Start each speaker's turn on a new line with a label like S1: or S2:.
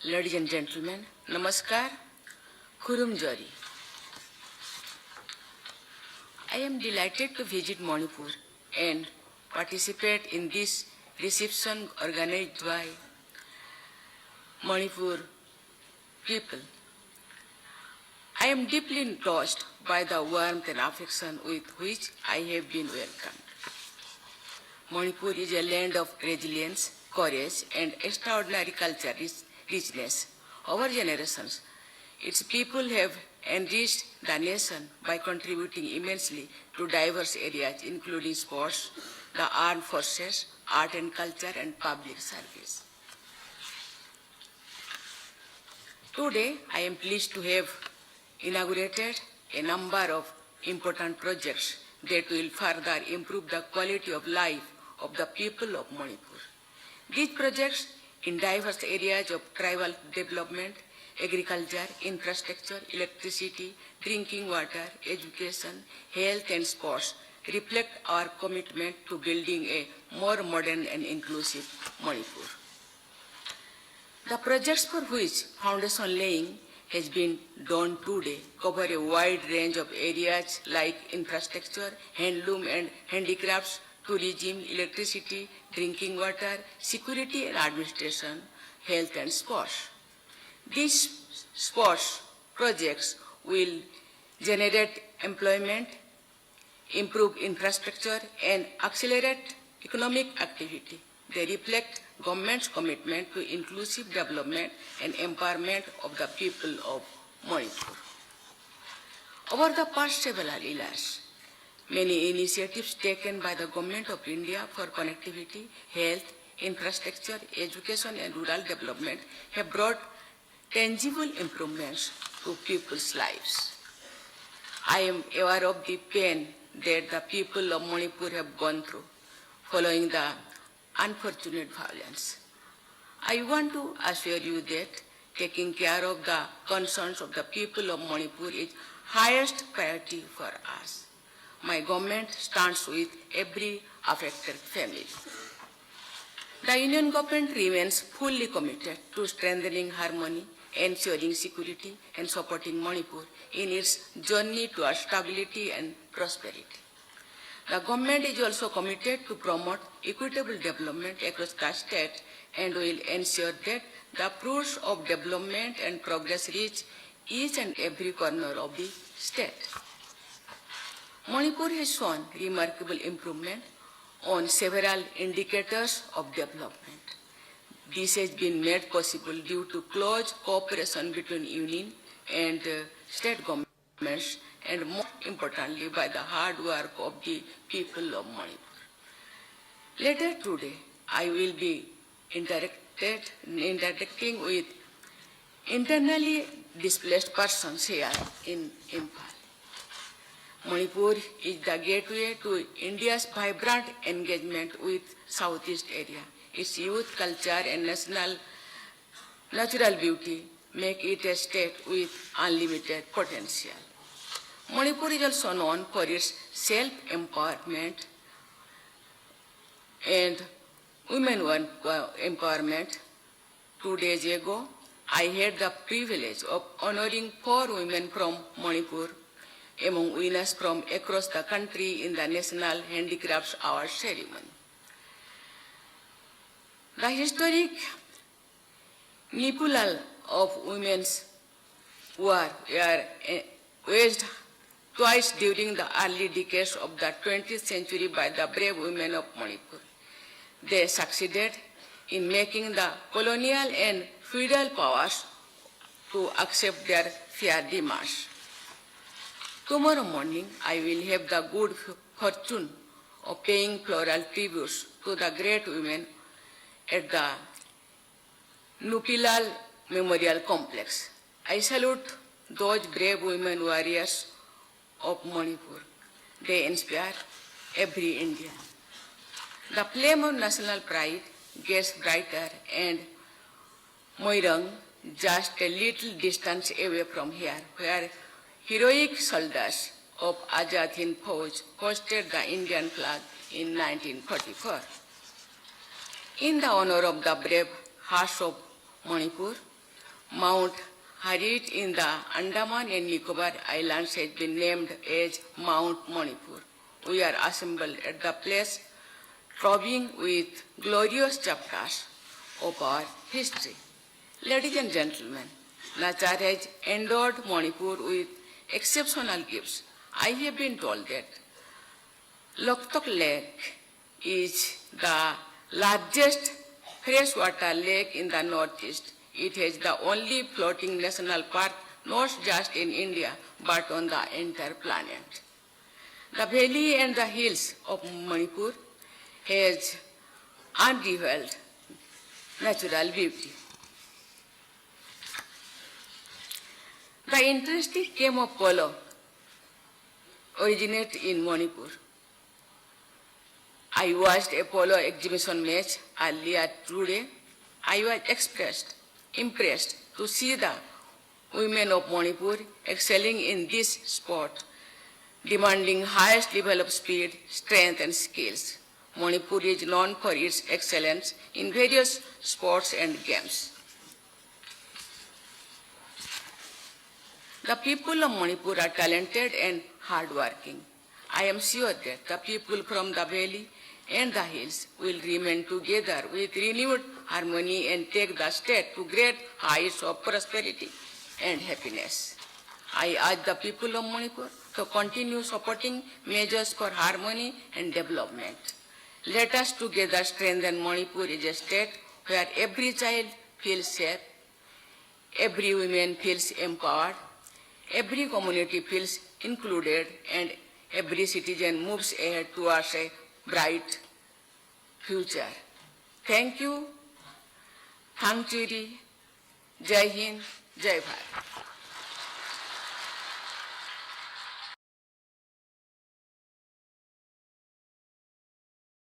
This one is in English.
S1: Ladies and gentlemen, Namaskar, Khurum Jari. I am delighted to visit Manipur and participate in this reception organized by Manipur people. I am deeply touched by the warmth and affection with which I have been welcomed. Manipur is a land of resilience, courage, and extraordinary cultural richness. Over generations, its people have enriched the nation by contributing immensely to diverse areas, including sports, the armed forces, art and culture, and public service. Today, I am pleased to have inaugurated a number of important projects that will further improve the quality of life of the people of Manipur. These projects in diverse areas of tribal development, agriculture, infrastructure, electricity, drinking water, education, health and sports reflect our commitment to building a more modern and inclusive Manipur. The projects for which foundation laying has been done today cover a wide range of areas like infrastructure, handloom and handicrafts, tourism, electricity, drinking water, security and administration, health and sports. These sports projects will generate employment, improve infrastructure, and accelerate economic activity. They reflect government's commitment to inclusive development and empowerment of the people of Manipur. Over the past several years, many initiatives taken by the Government of India for connectivity, health, infrastructure, education and rural development have brought tangible improvements to people's lives. I am aware of the pain that the people of Manipur have gone through following the unfortunate violence. I want to assure you that taking care of the concerns of the people of Manipur is highest priority for us. My government stands with every affected family. The Union government remains fully committed to strengthening harmony, ensuring security, and supporting Manipur in its journey to stability and prosperity. The government is also committed to promote equitable development across the state and will ensure that the fruits of development and progress reach each and every corner of the state. Manipur has shown remarkable improvement on several indicators of development. This has been made possible due to close cooperation between union and state governments, and more importantly by the hard work of the people of Manipur. Later today, I will be interacting with internally displaced persons here in Imphal. Manipur is the gateway to India's vibrant engagement with Southeast Asia. Its youth, culture, and natural beauty make it a state with unlimited potential. Manipur is also known for its self-empowerment and women empowerment. 2 days ago, I had the privilege of honoring 4 women from Manipur among winners from across the country in the National Handicrafts Award ceremony. The historic Nipulal of women's war were waged twice during the early decades of the 20th century by the brave women of Manipur. They succeeded in making the colonial and feudal powers to accept their fair demands. Tomorrow morning, I will have the good fortune of paying floral tributes to the great women at the Nupilal Memorial Complex. I salute those brave women warriors of Manipur. They inspire every Indian. The flame of national pride gets brighter, and Moirang, just a little distance away from here, where heroic soldiers of Azad Hind Fauj hoisted the Indian flag in 1944. In the honor of the brave hearts of Manipur, Mount Harit in the Andaman and Nicobar Islands has been named as Mount Manipur. We are assembled at the place throbbing with glorious chapters of our history. Ladies and gentlemen, nature has endowed Manipur with exceptional gifts. I have been told that Loktok Lake is the largest freshwater lake in the northeast. It is the only floating national park not just in India but on the entire planet. The valley and the hills of Manipur has unrivaled natural beauty. The interesting game of polo originated in Manipur. I watched a polo exhibition match earlier today. I was impressed to see the women of Manipur excelling in this sport, demanding highest level of speed, strength, and skills. Manipur is known for its excellence in various sports and games. The people of Manipur are talented and hardworking. I am sure that the people from the valley and the hills will remain together with renewed harmony and take the state to great heights of prosperity and happiness. I urge the people of Manipur to continue supporting measures for harmony and development. Let us together strengthen Manipur as a state where every child feels safe, every woman feels empowered, every community feels included, and every citizen moves ahead towards a bright future. Thank you. Thank you. Jai Hind, Jai Bharat.